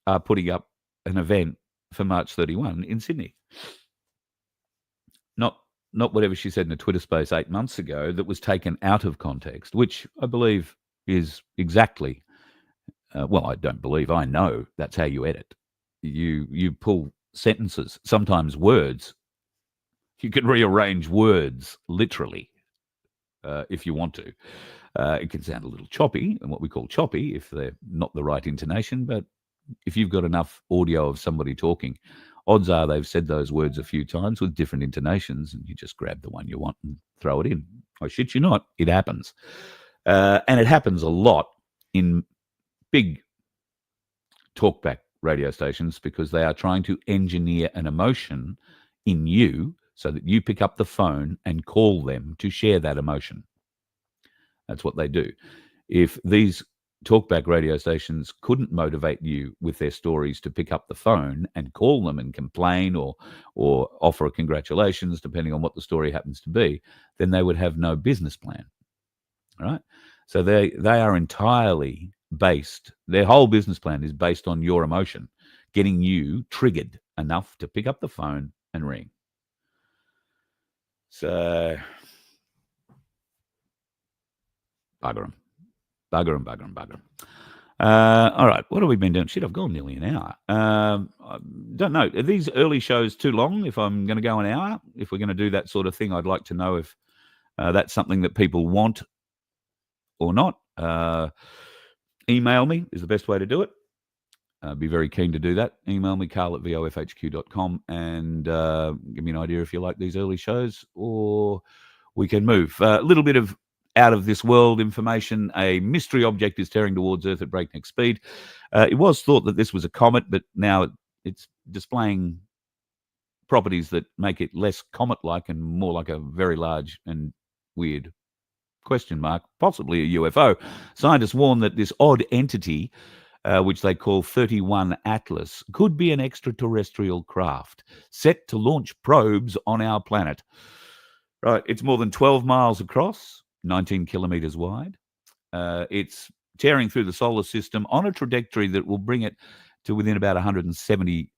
are putting up an event for March 31 in Sydney. Not whatever she said in a Twitter space 8 months ago that was taken out of context, which I believe is exactly, well, I don't believe, I know that's how you edit. You pull sentences, sometimes words. You can rearrange words literally if you want to. It can sound a little choppy, and what we call choppy if they're not the right intonation, but if you've got enough audio of somebody talking, odds are they've said those words a few times with different intonations, and you just grab the one you want and throw it in. I shit you not, it happens. And it happens a lot in big talkback radio stations because they are trying to engineer an emotion in you so that you pick up the phone and call them to share that emotion. That's what they do. If these talkback radio stations couldn't motivate you with their stories to pick up the phone and call them and complain or offer a congratulations, depending on what the story happens to be, then they would have no business plan. All right? So they are entirely based, their whole business plan is based on your emotion, getting you triggered enough to pick up the phone and ring. So, bugger them. Bugger them. All right, what have we been doing? Shit, I've gone nearly an hour. I don't know. Are these early shows too long if I'm going to go an hour? If we're going to do that sort of thing, I'd like to know if that's something that people want or not. Email me is the best way to do it. I'd be very keen to do that. Email me, carl@vofhq.com, and give me an idea if you like these early shows, or we can move. A little bit of out of this world information. A mystery object is tearing towards Earth at breakneck speed. It was thought that this was a comet, but now it's displaying properties that make it less comet-like and more like a very large and weird question mark, possibly a UFO. Scientists warn that this odd entity, which they call 31 Atlas, could be an extraterrestrial craft set to launch probes on our planet. Right, it's more than 12 miles across, 19 kilometers wide. It's tearing through the solar system on a trajectory that will bring it to within about 170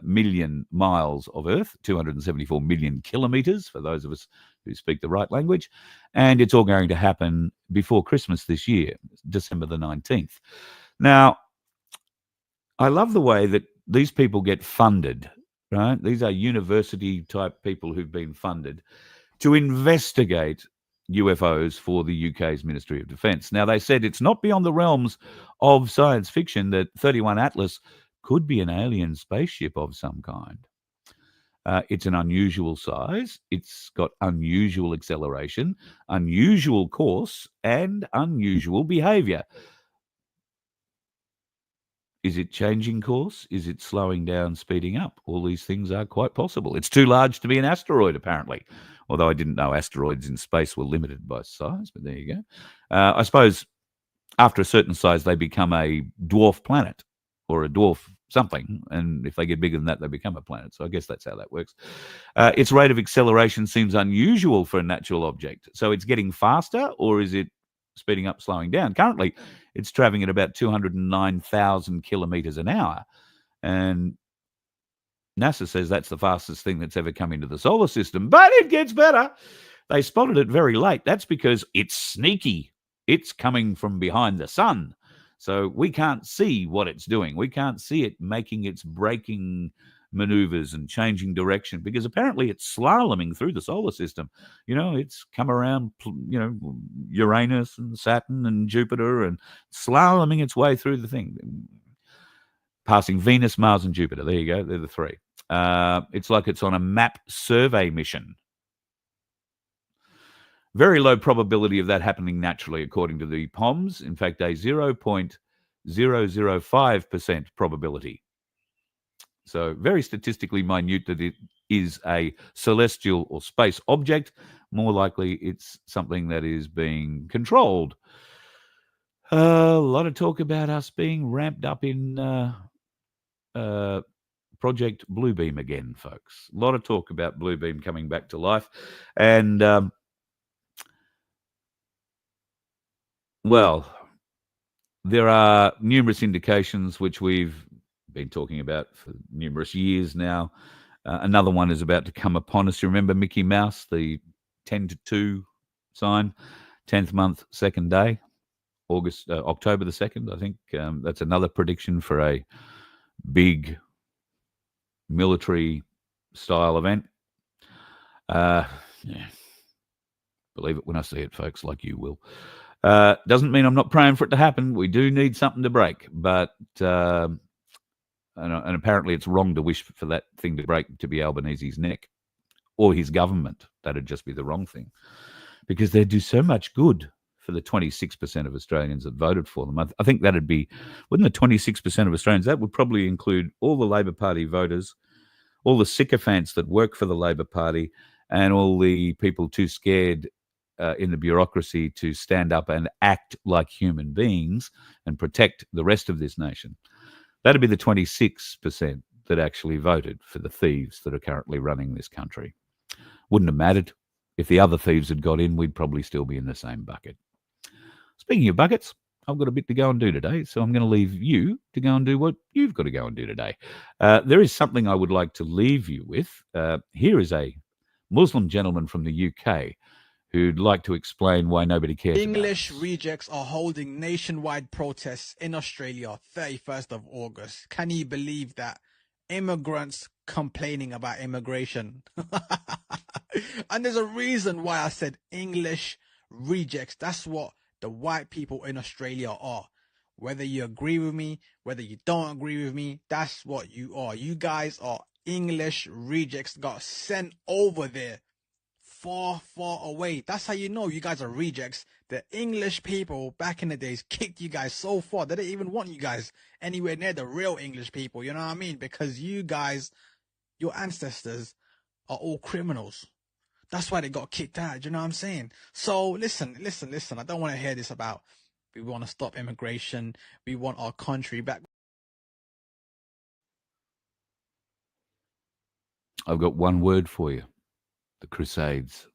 million miles of Earth, 274 million kilometers for those of us who speak the right language. And it's all going to happen before Christmas this year, December the 19th. Now, I love the way that these people get funded, right? These are university type people who've been funded to investigate UFOs for the UK's Ministry of Defence. Now, they said it's not beyond the realms of science fiction that 31 Atlas could be an alien spaceship of some kind. It's an unusual size. It's got unusual acceleration, unusual course, and unusual behaviour. Is it changing course? Is it slowing down, speeding up? All these things are quite possible. It's too large to be an asteroid, apparently. Although I didn't know asteroids in space were limited by size, but there you go. I suppose after a certain size, they become a dwarf planet or a dwarf something. And if they get bigger than that, they become a planet. So I guess that's how that works. Its rate of acceleration seems unusual for a natural object. So it's getting faster, or is it speeding up, slowing down? Currently, it's traveling at about 209,000 kilometers an hour. And NASA says that's the fastest thing that's ever come into the solar system. But it gets better. They spotted it very late. That's because it's sneaky. It's coming from behind the sun. So we can't see what it's doing. We can't see it making its braking maneuvers and changing direction, because apparently it's slaloming through the solar system. You know, it's come around, you know, Uranus and Saturn and Jupiter and slaloming its way through the thing, passing Venus, Mars, and Jupiter. There you go. They're the three. It's like it's on a map survey mission. Very low probability of that happening naturally, according to the POMS. In fact, a 0.005% probability. So very statistically minute that it is a celestial or space object. More likely it's something that is being controlled. A lot of talk about us being ramped up in Project Bluebeam again, folks. A lot of talk about Bluebeam coming back to life. And, well, there are numerous indications which we've been talking about for numerous years now. Another one is about to come upon us. You remember Mickey Mouse, the 10 to 2 sign, 10th month, second day, October the 2nd, I think. That's another prediction for a big military style event. Yeah. Believe it when I see it, folks, like you will. Doesn't mean I'm not praying for it to happen. We do need something to break, but and apparently it's wrong to wish for that thing to break to be Albanese's neck or his government. That'd just be the wrong thing, because they do so much good for the 26% of Australians that voted for them. I think that'd be, wouldn't the 26% of Australians, that would probably include all the Labor Party voters, all the sycophants that work for the Labor Party, and all the people too scared in the bureaucracy to stand up and act like human beings and protect the rest of this nation. That'd be the 26% that actually voted for the thieves that are currently running this country. Wouldn't have mattered. If the other thieves had got in, we'd probably still be in the same bucket. Speaking of buckets, I've got a bit to go and do today, so I'm going to leave you to go and do what you've got to go and do today. There is something I would like to leave you with. Here is a Muslim gentleman from the UK who'd like to explain why nobody cares.
English rejects are holding nationwide protests in Australia 31st of August. Can you believe that? Immigrants complaining about immigration. And there's a reason why I said English rejects. That's what the white people in Australia are. Whether you agree with me, whether you don't agree with me, that's what you are. You guys are English rejects, got sent over there far, far away. That's how you know you guys are rejects. The English people back in the days kicked you guys so far they didn't even want you guys anywhere near the real English people. You know what I mean? Because you guys, your ancestors, are all criminals. That's why they got kicked out. You know what I'm saying? So listen. I don't want to hear this about we want to stop immigration. We want our country back.
I've got one word for you. The Crusades.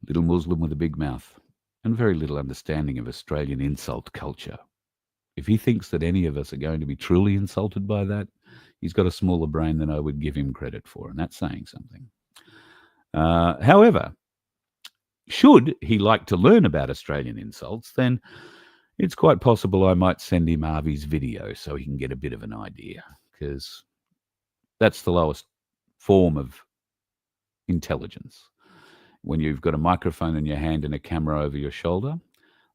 Little Muslim with a big mouth and very little understanding of Australian insult culture. If he thinks that any of us are going to be truly insulted by that, he's got a smaller brain than I would give him credit for, and that's saying something. However, should he like to learn about Australian insults, then it's quite possible I might send him Harvey's video so he can get a bit of an idea, because That's the lowest form of intelligence. When you've got a microphone in your hand and a camera over your shoulder,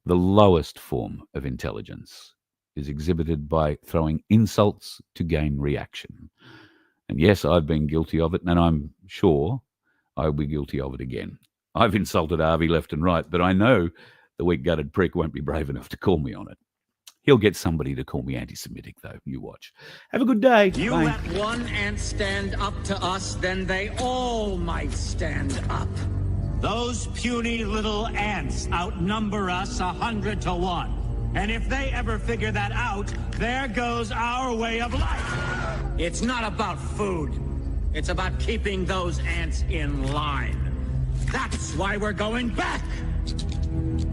the lowest form of intelligence is exhibited by throwing insults to gain reaction. And yes, I've been guilty of it, and I'm sure I'll be guilty of it again. I've insulted Harvey left and right, but I know the weak-gutted prick won't be brave enough to call me on it. He'll get somebody to call me anti-Semitic, though. You watch. Have a good day.
You
Bye.
let one ant stand up to us, then they all might stand up.
Those puny little ants outnumber us 100 to 1. And if they ever figure that out, there goes our way of life.
It's not about food. It's about keeping those ants in line. That's why we're going back.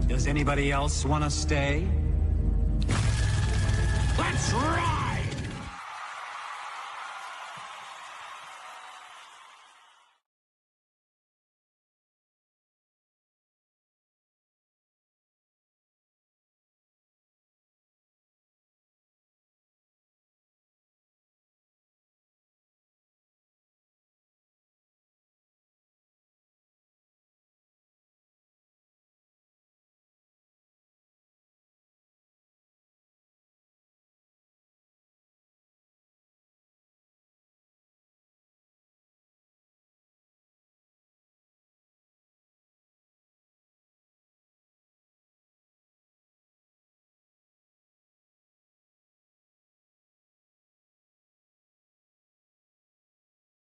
Does anybody else want to stay?
Let's ride!